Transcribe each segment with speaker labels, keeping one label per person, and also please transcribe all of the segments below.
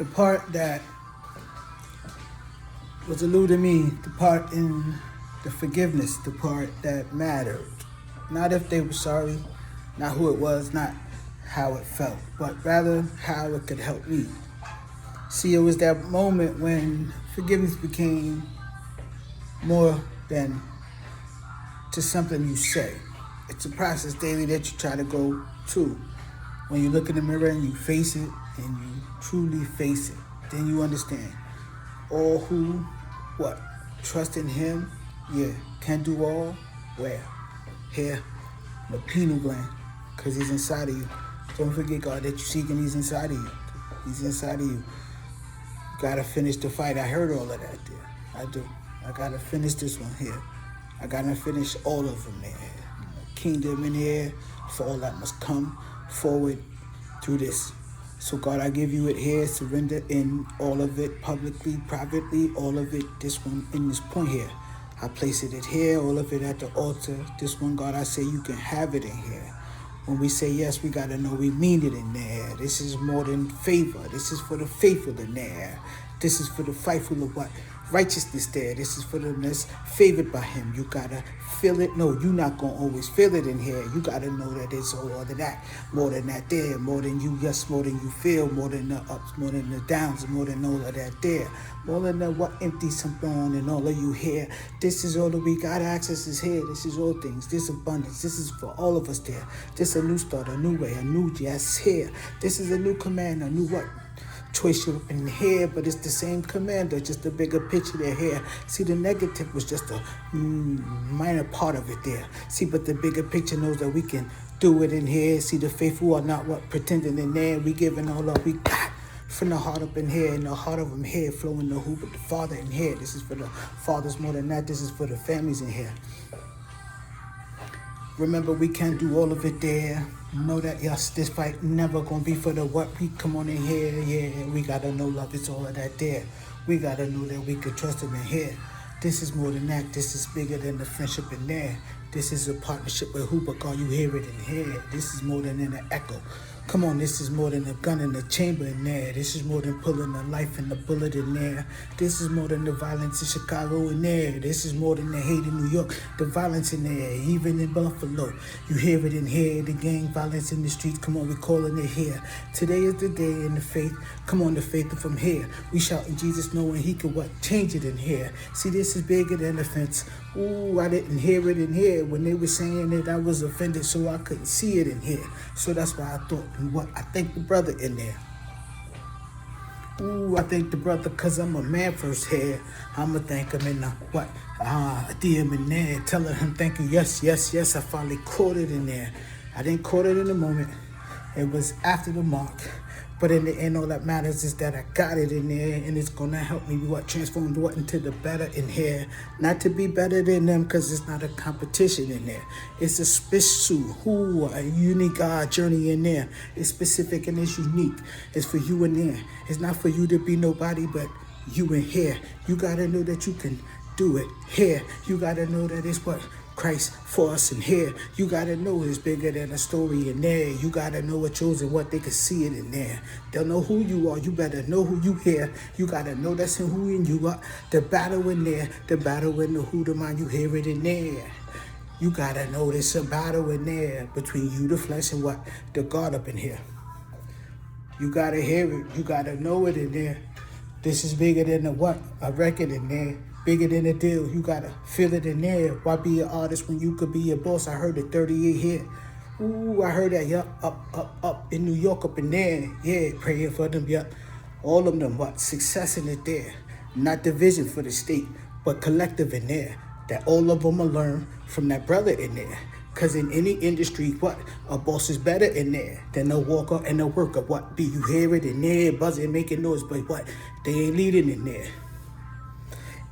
Speaker 1: The part that was eluding me, the part in the forgiveness, the part that mattered. Not if they were sorry, not who it was, not how it felt, but rather how it could help me. See, it was that moment when forgiveness became more than just something you say. It's a process daily that you try to go to. When you look in the mirror and you face it and you truly face it, then you understand. All who, what? Trust in him, yeah, can do all, where? Here, the pineal gland, because he's inside of you. Don't forget, God, that you're seeking, he's inside of you. He's inside of you. You gotta finish the fight. I heard all of that there. I do. I gotta finish this one here. I gotta finish all of them there. Kingdom in here, for all that must come forward through this. So God, I give you it here, surrender in all of it, publicly, privately, all of it, this one, in this point here. I place it here, all of it at the altar. This one, God, I say you can have it in here. When we say yes, we got to know we mean it in there. This is more than favor. This is for the faithful in there. This is for the fightful of what? Righteousness there. This is for them that's favored by him. You got to feel it. No, you're not going to always feel it in here. You got to know that it's all of that. More than that there. More than you, yes, more than you feel. More than the ups, more than the downs. More than all of that there. More than the what empty something on and all of you here. This is all that we got. Access is here. This is all things. This abundance. This is for all of us there. This a new start, a new way, a new yes here. This is a new command, a new what? Choice you in here, but it's the same commander, just a bigger picture there here. See, the negative was just a minor part of it there. See, but the bigger picture knows that we can do it in here. See, the faithful are not what pretending in there. We giving all up we got from the heart up in here, and the heart of them here, flowing the hoop of the Father in here. This is for the fathers more than that. This is for the families in here. Remember, we can't do all of it there. Know that, yes, this fight never gonna be for the what we come on in here. Yeah, we gotta know love, it's all of that there. We gotta know that we could trust him in here. This is more than that. This is bigger than the friendship in there. This is a partnership with who, but God, you hear it in here. This is more than an echo. Come on, this is more than a gun in the chamber in there. This is more than pulling the life and the bullet in there. This is more than the violence in Chicago in there. This is more than the hate in New York, the violence in there, even in Buffalo. You hear it in here, the gang violence in the streets. Come on, we're calling it here. Today is the day in the faith. Come on, the faith from here. We shout in Jesus knowing he could what? Change it in here. See, this is bigger than the fence. Ooh, I didn't hear it in here when they were saying that I was offended, so I couldn't see it in here. So that's why I thought, what? I thank the brother in there. Ooh, I thank the brother because I'm a man first here. I'ma thank him in the what? DM in there, telling him thank you. Yes, yes, yes. I finally caught it in there. I didn't caught it in the moment. It was after the mark. But in the end, all that matters is that I got it in there, and it's gonna help me what transform what into the better in here. Not to be better than them, because it's not a competition in there. It's a special, a unique journey in there. It's specific and it's unique. It's for you in there. It's not for you to be nobody, but you in here. You gotta know that you can do it here. You gotta know that it's what Christ for us in here. You gotta know it's bigger than a story in there. You gotta know what chosen what they can see it in there. They'll know who you are. You better know who you hear. You gotta know that's in who in you are. The battle in there, the battle in the who the mind, you hear it in there. You gotta know there's a battle in there between you, the flesh, and what? The God up in here. You gotta hear it. You gotta know it in there. This is bigger than the what? A record in there. Bigger than a deal. You gotta feel it in there. Why be an artist when you could be a boss? I heard it 38 here. Ooh, I heard that. Yup, up in New York, up in there. Yeah, praying for them. Yup, all of them. What? Success in it there. Not division for the state, but collective in there. That all of them will learn from that brother in there. Because in any industry, what? A boss is better in there than a walker and a worker. What? Be you hear it in there, buzzing, making noise, but what? They ain't leading in there.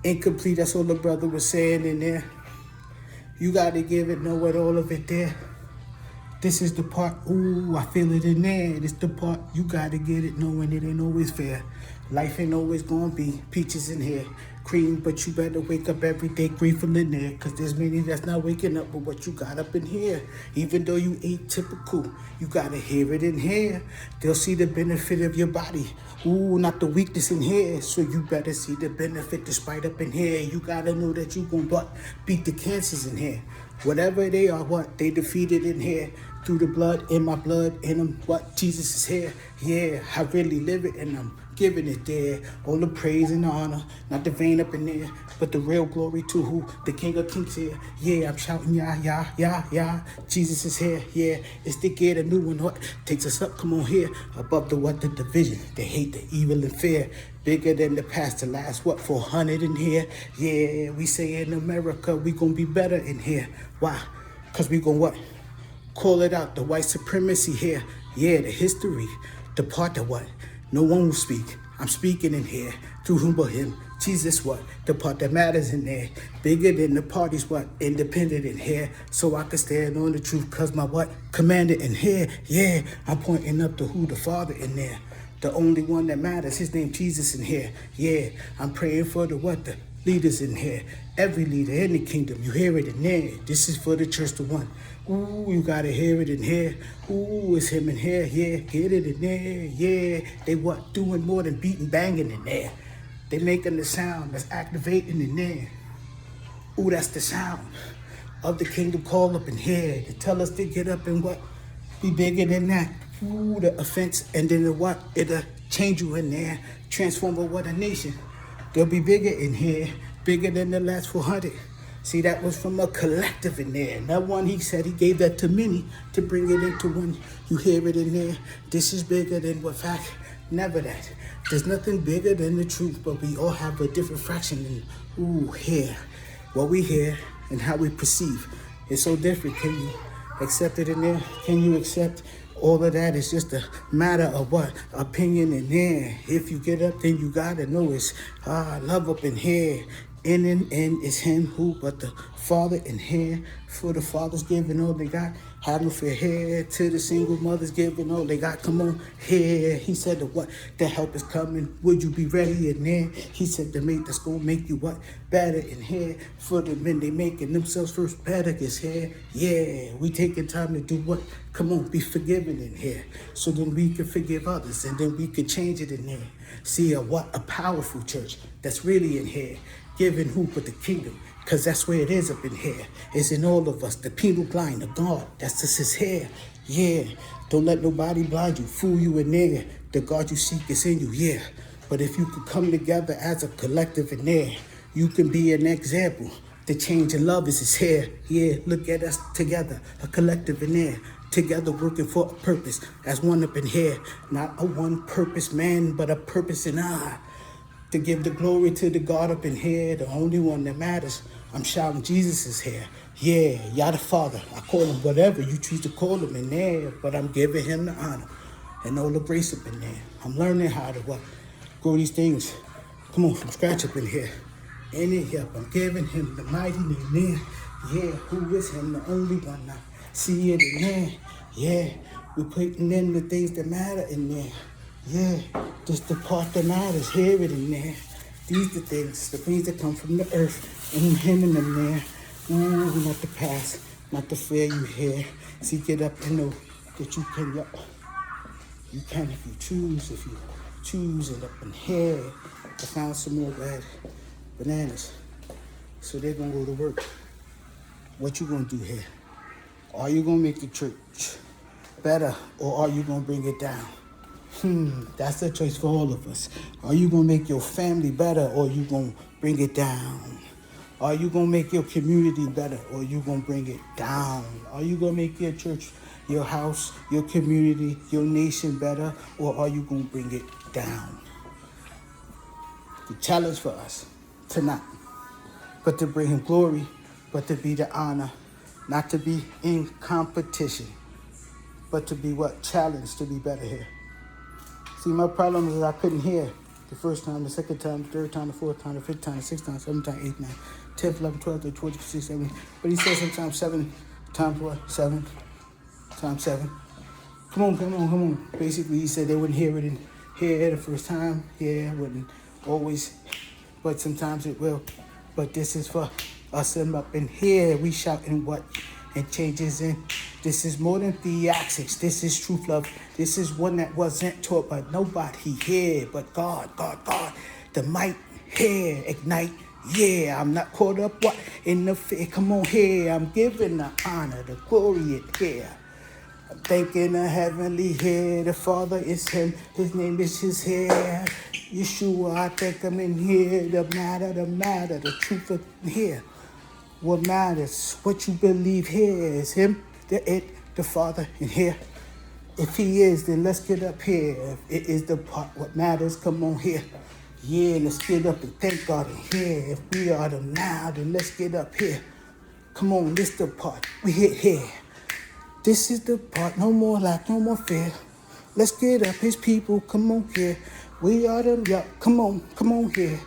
Speaker 1: Incomplete, that's all the brother was saying in there. You got to give it, know what all of it there. This is the part, ooh, I feel it in there. This the part, you got to get it, knowing it ain't always fair. Life ain't always going to be peaches in here. cream, but you better wake up every day grateful in there, cause there's many that's not waking up with what you got up in here. Even though you atypical, you gotta hear it in here. They'll see the benefit of your body. Ooh, not the weakness in here. So you better see the benefit despite up in here. You gotta know that you gon' beat the cancers in here. Whatever they are, they defeated in here. Through the blood, in my blood, in them, Jesus is here. Yeah, I really live it and I'm giving it there. All the praise and honor, not the vein up in there, but the real glory to who? The King of Kings here. Yeah, I'm shouting, yeah. Jesus is here, yeah. It's the gear, the new one, takes us up, come on here. Above the division, the hate, the evil and fear. Bigger than the past, the last, 400 in here? Yeah, we say in America, we gonna be better in here. Why? Cause we gonna call it out, the white supremacy here. Yeah, the history, the part that no one will speak. I'm speaking in here, through whom but him. Jesus the part that matters in there. Bigger than the parties independent in here. So I can stand on the truth, cause my commander in here. Yeah, I'm pointing up to who? The Father in there. The only one that matters, his name Jesus in here. Yeah, I'm praying for the leaders in here. Every leader in the kingdom, you hear it in there. This is for the church to one. Ooh, you gotta hear it in here. Ooh, it's him in here. Yeah, get it in there. Yeah, they doing more than beating, banging in there. They making the sound that's activating in there. Ooh, that's the sound of the kingdom call up in here. They tell us to get up and be bigger than that. Ooh, the offense, and then it'll change you in there. Transform a nation. They'll be bigger in here, bigger than the last 400. See, that was from a collective in there. That one, he said he gave that to many to bring it into one. You hear it in there. This is bigger than what fact. Never that. There's nothing bigger than the truth, but we all have a different fraction. And here, what we hear and how we perceive is so different. Can you accept it in there? Can you accept all of that? It's just a matter of opinion in there. If you get up, then you gotta know it's love up in here. In is him who but the Father in here. For the fathers giving all they got. Have no fear here. To the single mothers giving all they got. Come on here. He said the help is coming. Would you be ready in there? He said the mate that's gonna make you better in here. For the men, they making themselves first better is here. Yeah, we taking time to do come on, be forgiven in here. So then we can forgive others and then we can change it in there. See a powerful church that's really in here. Giving who but the kingdom, because that's where it is up in here. It's in all of us, the penal blind, the God, that's just his hair. Yeah, don't let nobody blind you, fool you in there. The God you seek is in you, yeah. But if you could come together as a collective in there, you can be an example. The change in love is his hair. Yeah, look at us together, a collective in there. Together working for a purpose, as one up in here. Not a one purpose man, but a purpose in I. To give the glory to the God up in here, the only one that matters. I'm shouting Jesus is here. Yeah, Yah the Father. I call him whatever you choose to call him in there, but I'm giving him the honor and all the grace up in there. I'm learning how to grow these things. Come on, from scratch up in here. Any help, I'm giving him the mighty name there. Yeah, who is him, the only one now. See it in there. Yeah, we're putting in the things that matter in there. Yeah, just the part that matters, hear it in there. These the things that come from the earth, and him in them there. Ooh, not the past, not the fear you hear. See, get up and know that you can, you can if you choose it up in here. I found some more bad bananas, so they're gonna go to work. What you gonna do here? Are you gonna make the church better, or are you gonna bring it down? That's the choice for all of us. Are you going to make your family better or you going to bring it down? Are you going to make your community better or you going to bring it down? Are you going to make your church, your house, your community, your nation better or are you going to bring it down? The challenge for us tonight, but to bring him glory, but to be the honor, not to be in competition, but to be challenged to be better here. See, my problem is I couldn't hear the first time, the second time, the third time, the fourth time, the fifth time, the sixth time, seventh time, eighth, ninth, 10th, 11th, 12th, 13th, 14th, 15th, 17th. But he said sometimes 7 times 7 times 7. Come on. Basically, he said they wouldn't hear it the first time. Yeah, wouldn't always but sometimes it will. But this is for us and up in here. We shouting what and changes in. This is more than theatrics. This is truth love. This is one that wasn't taught by nobody here but God, God, God. The might here ignite. Yeah, I'm not caught up what in the fear. Come on here. I'm giving the honor, the glory in here. I'm thanking the heavenly here. The Father is Him. His name is His hair. Yeshua, I thank Him in here. The matter, the truth in here. What matters, what you believe here is Him, the Father in here. If He is, then let's get up here. If it is the part, what matters, come on here. Yeah, let's get up and thank God in here. If we are the now, then let's get up here. Come on, this the part, we hit here. This is the part, no more lack, no more fear. Let's get up, His people, come on here. We are them, yeah, come on here.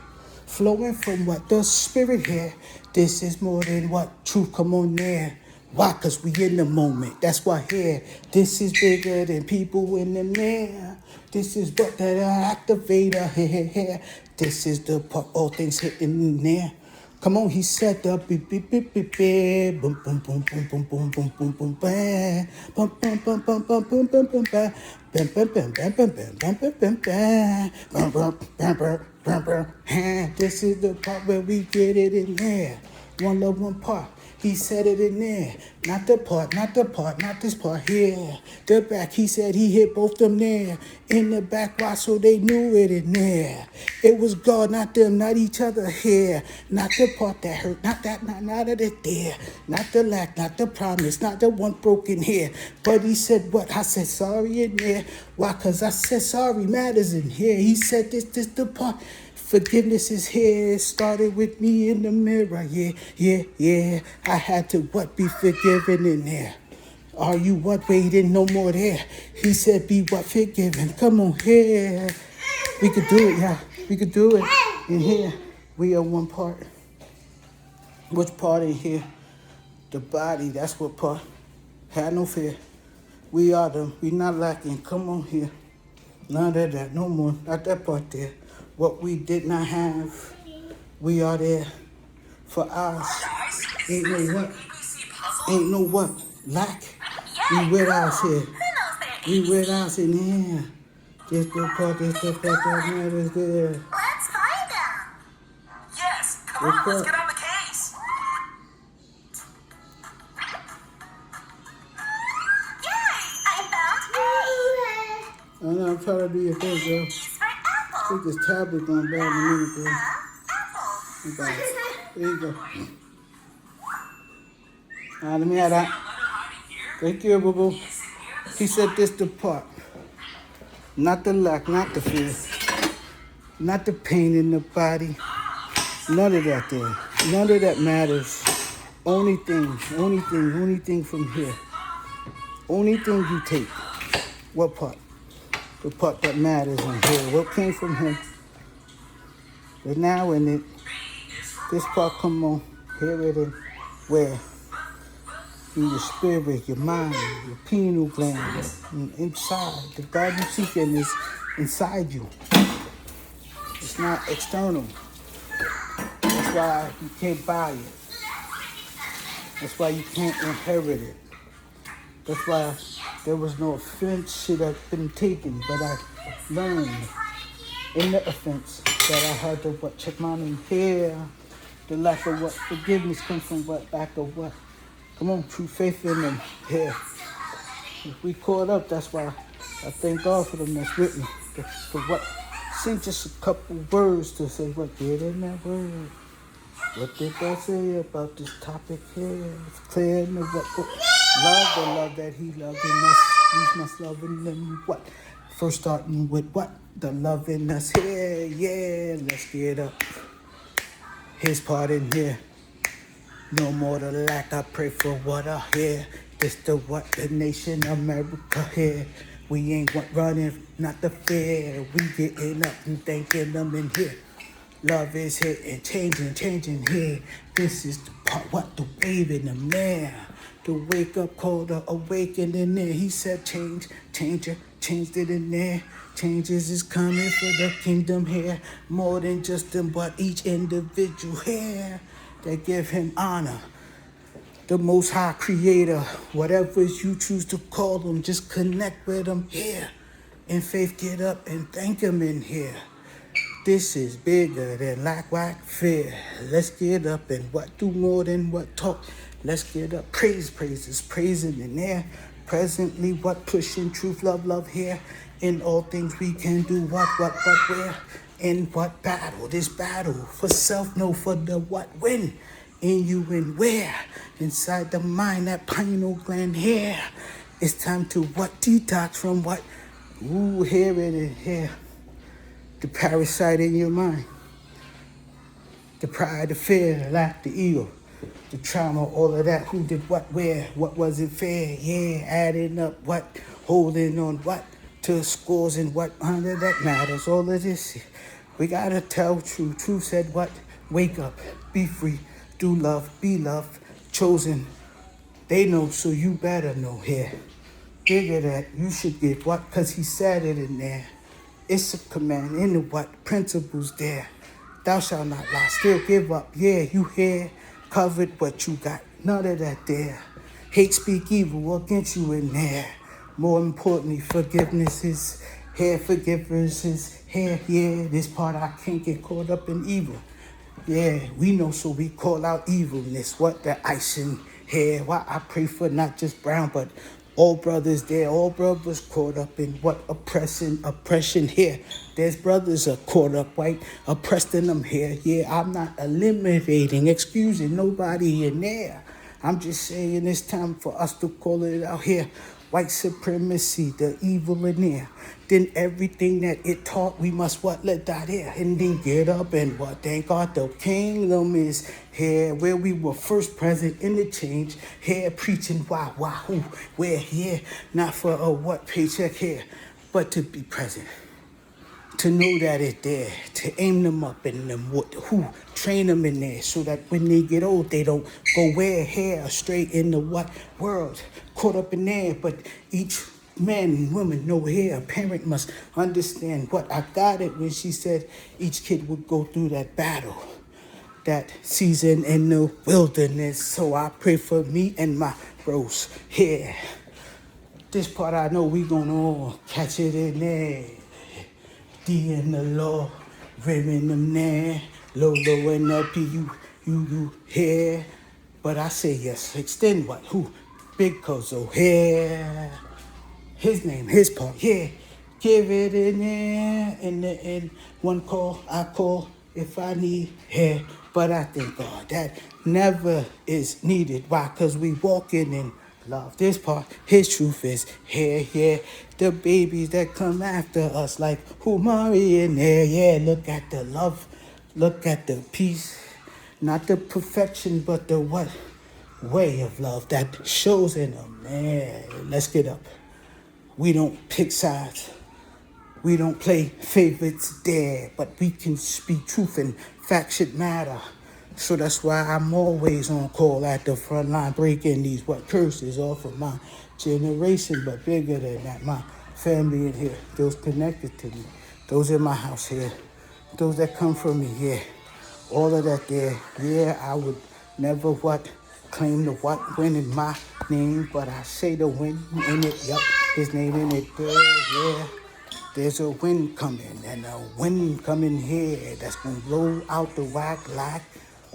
Speaker 1: Flowing from what the Spirit here. This is more than what truth, come on there. Why? Cause we in the moment, that's why here. This is bigger than people in the mirror. This is what that activator here. This is the part, all things hitting in there. Come on, he said the beep beep beep beep beep boom boom boom boom boom boom boom boom boom bam bum bum bum bum bum bum bum bum bam bam bam bam bam bam bam bam bam bam bam bam bam bam bam. This is the part where we get it in there. One love, one part. He said it in there. Not the part, not this part here. The back, he said he hit both them there. In the back, why? So they knew it in there. It was God, not them, not each other here. Not the part that hurt, not of it there. Not the lack, not the promise, not the one broken here. But he said what? I said sorry in there. Why? Cause I said sorry matters in here. He said this the part. Forgiveness is here. It started with me in the mirror. Yeah. I had to what? Be forgiven in there. Are you what? Waiting? No more there. He said be what? Forgiven. Come on here. We could do it, yeah. We could do it in here. We are one part. Which part in here? The body. That's what part. Had no fear. We are them. We not lacking. Come on here. None of that. No more. Not that part there. What we did not have, we are there for us. Ain't no what, lack. We with us here. We with us in here. This the part that matters there.
Speaker 2: Let's find them. Yes, come on, let's get on the case. Yay, I found A.
Speaker 1: I know, I'm trying to do your thing, girl. I think this tablet's going bad in a minute, girl. Okay. There you go. Let me have that. Thank you, boo-boo. He said this the part. Not the lack, not the fear. Not the pain in the body. None of that there. None of that matters. Only thing from here. Only thing you take. What part? The part that matters in here. What came from him? But now in it, this part come on, hear it in where? In your spirit, your mind, your pineal gland, inside. The God you seeking is inside you. It's not external. That's why you can't buy it. That's why you can't inherit it. That's why there was no offense should have been taken, but I learned in the offense that I had to what? Check my name here. The lack of what? Forgiveness comes from what? Lack of what? Come on, true faith in them here. If we caught up, that's why I thank God for them that's with me. For what? Sing just a couple words to say what? Get in that word. What did that say about this topic here? It's clear in the what? Love the love that he loved in us. We must love in them. What? First starting with what? The love in us here. Yeah, let's get up. His part in here. No more the lack. I pray for what I hear. This the what? The nation America here. We ain't running, not the fear. We getting up and thanking them in here. Love is here and changing here. This is the part, what? The wave in the man. The wake up call, the awakening there. He said change it in there. Changes is coming for the kingdom here, more than just them, but each individual here that give him honor. The Most High Creator, whatever you choose to call him, just connect with him here. In faith, get up and thank him in here. This is bigger than lack, whack, fear. Let's get up and what do more than what talk. Let's get up, praises, praising in there. Presently, what pushing truth, love here. In all things we can do what, where. In what battle? This battle for self, no, for the what, when. In you and where? Inside the mind, that pineal gland here. It's time to what? Detox from what? Ooh, here it is, here. The parasite in your mind. The pride, the fear, the lack, the ego. The trauma, all of that. Who did what, where? What wasn't fair? Yeah, adding up what? Holding on what? To scores and what? Under that matters. All of this. We gotta tell truth. Truth said what? Wake up, be free. Do love, be loved, chosen. They know, so you better know here. Bigger that you should get what? Because he said it in there. It's a command in the what? Principles there. Thou shalt not lie, still give up. Yeah, you here, covered what you got. None of that there. Hate speak evil against you in there. More importantly, forgiveness is here. Forgivers is here. Yeah, this part I can't get caught up in evil. Yeah, we know, so we call out evilness. What the icing here? Why I pray for not just brown, but all brothers there. All brothers caught up in what? Oppression here. There's brothers are caught up, white, oppressed in them here. Yeah, I'm not eliminating, excusing nobody in there. I'm just saying it's time for us to call it out here. White supremacy, the evil in there. Then everything that it taught, we must what? Let that here. And then get up and what? Thank God the kingdom is here. Where we were first present in the change. Here preaching why, who, where, here. Not for a what paycheck here, but to be present. To know that it's there, to aim them up in them, who train them in there, so that when they get old, they don't go where, here, straight in the what world, caught up in there. But each man and woman know here, a parent must understand what I got it when she said each kid would go through that battle, that season in the wilderness. So I pray for me and my bros here. This part I know we gonna all catch it in there. D in the law, rimming them there, low and up, you here. But I say yes, extend what? Who? Big Kozo here. His name, his part, yeah. Give it in there, in the end. One call, I call if I need here. But I thank God that never is needed. Why? Because we walking in love. This part, his truth is here, yeah. The babies that come after us, like Humari in there, yeah. Look at the love, look at the peace. Not the perfection, but the what? Way of love that shows in them, man. Let's get up. We don't pick sides. We don't play favorites there, but we can speak truth and facts should matter. So that's why I'm always on call at the front line, breaking these what curses off of my generation, but bigger than that, my family in here, those connected to me, those in my house here, those that come from me, yeah, all of that there, yeah, I would never what claim the what win in my name, but I say the win in it, yup, his name in it, yeah. There's a wind coming, and a wind coming here that's gonna blow out the whack lack.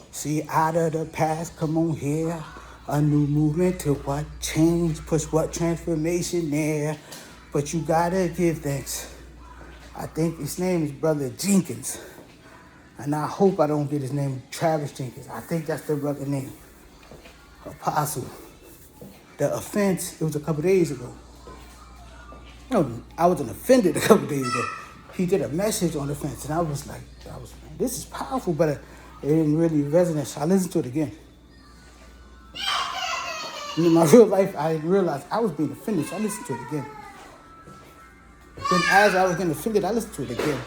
Speaker 1: See, out of the past, come on here. A new movement to what? Change, push what? Transformation there. But you gotta give thanks. I think his name is Brother Jenkins. And I hope I don't get his name, Travis Jenkins. I think that's the brother name. Apostle. The offense, it was a couple days ago. No, I wasn't offended a couple days ago. He did a message on the fence, and I was like, this is powerful, but it didn't really resonate, so I listened to it again. And in my real life, I realized I was being offended, so I listened to it again. Then as I was getting offended, I listened to it again.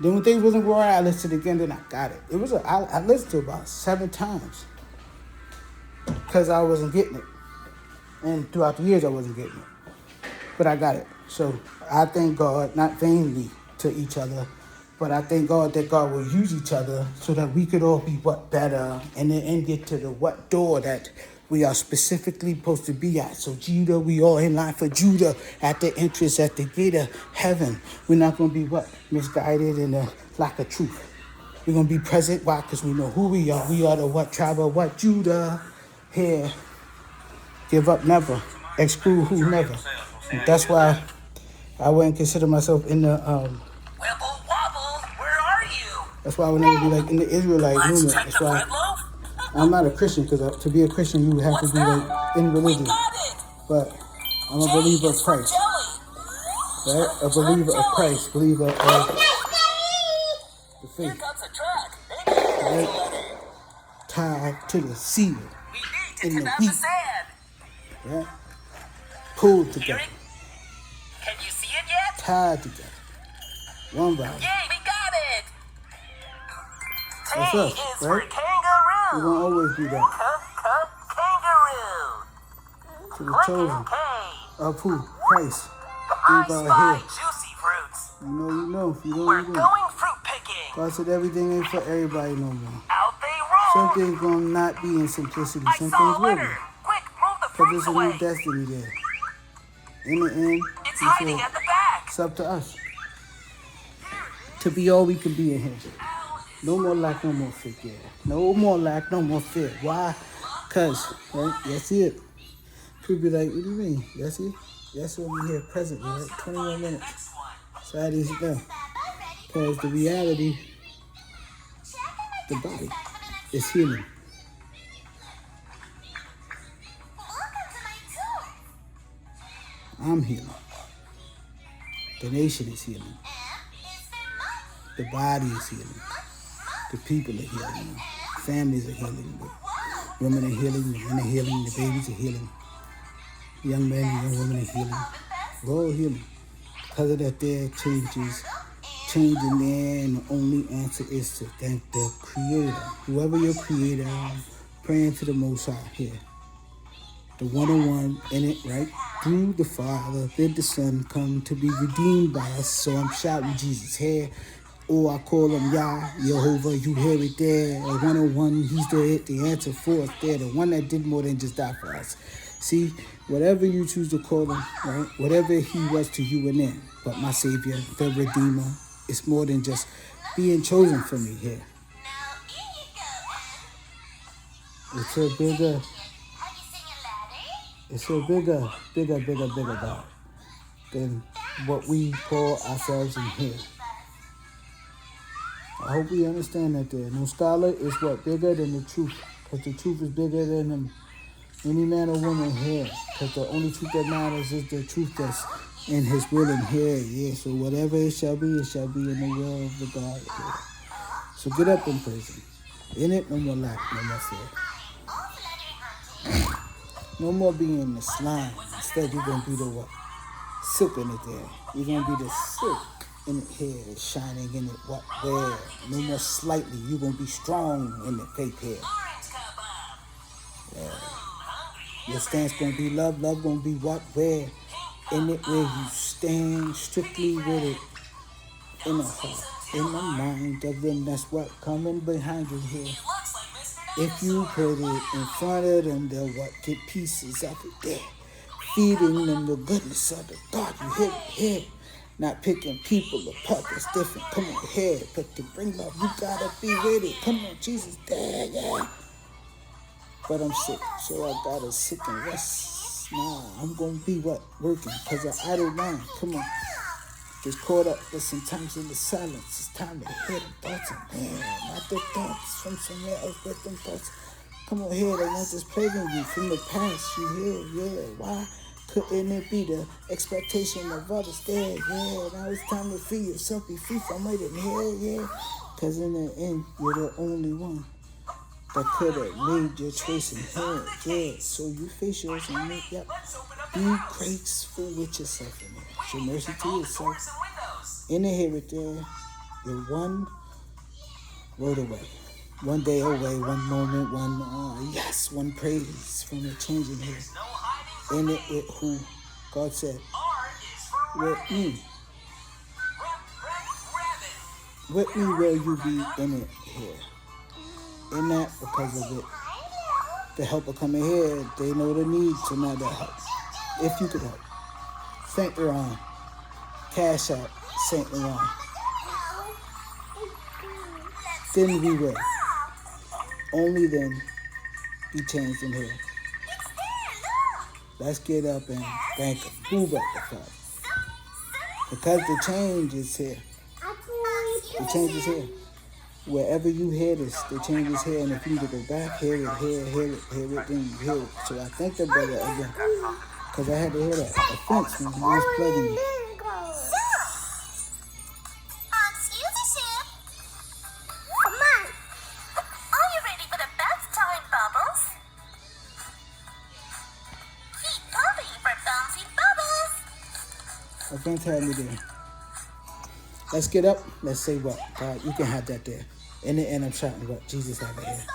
Speaker 1: Then when things wasn't going right, I listened to it again, then I got it. I listened to it about 7 times because I wasn't getting it. And throughout the years, I wasn't getting it. But I got it. So I thank God, not vainly to each other, but I thank God that God will use each other so that we could all be what better and then get to the what door that we are specifically supposed to be at. So Judah, we all in line for Judah at the entrance at the gate of heaven. We're not going to be what? Misguided and lack of truth. We're going to be present. Why? Because we know who we are. We are the what tribe of what? Judah. Here. Give up never. Exclude who never. And that's why I wouldn't consider myself in the
Speaker 2: Wibble wobble, where are you?
Speaker 1: that's why I would never be like in the Israelite
Speaker 2: Let's
Speaker 1: movement.
Speaker 2: check
Speaker 1: That's
Speaker 2: the
Speaker 1: why
Speaker 2: bread loaf.
Speaker 1: I'm not a Christian, because to be a Christian you would have
Speaker 2: What's
Speaker 1: to be
Speaker 2: that?
Speaker 1: like in
Speaker 2: We
Speaker 1: religion.
Speaker 2: got it.
Speaker 1: But I'm a
Speaker 2: J
Speaker 1: believer of
Speaker 2: is for
Speaker 1: Christ,
Speaker 2: jelly.
Speaker 1: right? A believer of Christ, believer of the
Speaker 2: Here
Speaker 1: faith,
Speaker 2: comes a truck. Maybe it's a
Speaker 1: right?
Speaker 2: letter.
Speaker 1: Tied to the seed
Speaker 2: We need to
Speaker 1: in
Speaker 2: tip
Speaker 1: the
Speaker 2: out the
Speaker 1: wheat,
Speaker 2: sand.
Speaker 1: right? Pulled
Speaker 2: Hear
Speaker 1: together,
Speaker 2: it? Can you see it yet?
Speaker 1: tied together, one body.
Speaker 2: Yay, we got it. K
Speaker 1: That's us,
Speaker 2: is for
Speaker 1: right? We're
Speaker 2: kangaroo.
Speaker 1: gonna always be that.
Speaker 2: Kangaroo.
Speaker 1: To the
Speaker 2: Click
Speaker 1: chosen
Speaker 2: K.
Speaker 1: of who? Christ.
Speaker 2: I
Speaker 1: Anybody
Speaker 2: spy
Speaker 1: here?
Speaker 2: juicy fruits.
Speaker 1: You know, you know. If you don't,
Speaker 2: We're
Speaker 1: you don't.
Speaker 2: going fruit picking.
Speaker 1: God said everything ain't for everybody no more.
Speaker 2: Out they
Speaker 1: Some
Speaker 2: roll.
Speaker 1: things gonna not be in simplicity.
Speaker 2: I
Speaker 1: Some
Speaker 2: saw
Speaker 1: things
Speaker 2: a
Speaker 1: will be.
Speaker 2: letter. Quick, move the
Speaker 1: Because
Speaker 2: fruits
Speaker 1: there's a
Speaker 2: away.
Speaker 1: new destiny there. In the end,
Speaker 2: It's hiding at the back.
Speaker 1: it's up to us to be all we can be in here. No more lack, no more fear. Yeah. No more lack, no more fear. Why? Because, right? That's it. People be like, what do you mean? That's it? That's what we here presently, right? 21 minutes.
Speaker 2: Next one.
Speaker 1: Saturday's done. Because the reality, the body is healing. I'm healing. The nation is healing. The body is healing. The people are healing. Families are healing. The women are healing. The men are healing. The babies are healing. Young men and young women are healing. We're all healing. Because of that, there changes. Changing there, and the only answer is to thank the Creator. Whoever your Creator, I'm praying to the Most High here. The one-on-one in it, right? Through the Father, did the Son come to be redeemed by us. So I'm shouting Jesus here. Or I call him Yah, Jehovah, you hear it there. A one-on-one, he's the answer for us there. The one that did more than just die for us. See, whatever you choose to call him, right? Whatever he was to you and them. But my Savior, the Redeemer, it's more than just being chosen for me here. It's a bigger God than what we call ourselves in here. I hope we understand that there. No scholar is what? Bigger than the truth. Because the truth is bigger than any man or woman here. Because the only truth that matters is the truth that's in his will and here. Yeah, so whatever it shall be in the will of the God here. So get up and praise him. In it, no more lack, no more fear. No more being in the slime. Instead, you're going to be the what? Silk in it there. You're going to be the silk in it here, shining in it what? Where? No more slightly. You're going to be strong in the faith here. Yeah. Your stance going to be love. Love going to be what? Where? In it where you stand strictly with it. In the heart, in the mind of them that's what? Coming behind you here. If you put it in front of them, they'll what? Get pieces of it there. Feeding them the goodness of the God you hit here. Not picking people apart, that's different. Come on here, but to bring love, you gotta be with it. Come on, Jesus, there, yeah. But I'm sick, so I gotta sit and rest. Nah, I'm gonna be what? Working, cause I idle mind. Come on. Get caught up, but sometimes in the silence, it's time to hear them thoughts of man, not the thoughts from somewhere else, but them thoughts. Come on here, they want this plaguing you from the past. You hear, yeah, why couldn't it be the expectation of others there? Yeah, now it's time to free yourself, be free from it in here, yeah. Cause in the end, you're the only one that could have made your choice in here, yeah. So you face yours and make, yep. Be graceful with yourself in it. Show mercy to yourself. In the here it there, you're one road away. One day away, one moment, one praise from the changing here. In it with who God said. with me.
Speaker 2: Rabbit.
Speaker 1: With me will you be in it here. In that, because of it. The help will come in here. They know the need to know that help. If you could help. Saint Laurent. Cash out Saint Laurent. Then we will. Only then be changed in here. Let's get up and thank him. Move up the fuck. Because the change is here. The change is here. Wherever you hear this, the change is here. And if you need to go back, hear it, then you hear it. So I thank the brother again. Because I had to hear that. Offense, man. He was plugging me. Offense had me there. Let's get up. Let's say what? God, you can have that there. In the end, I'm shouting what Jesus have it here.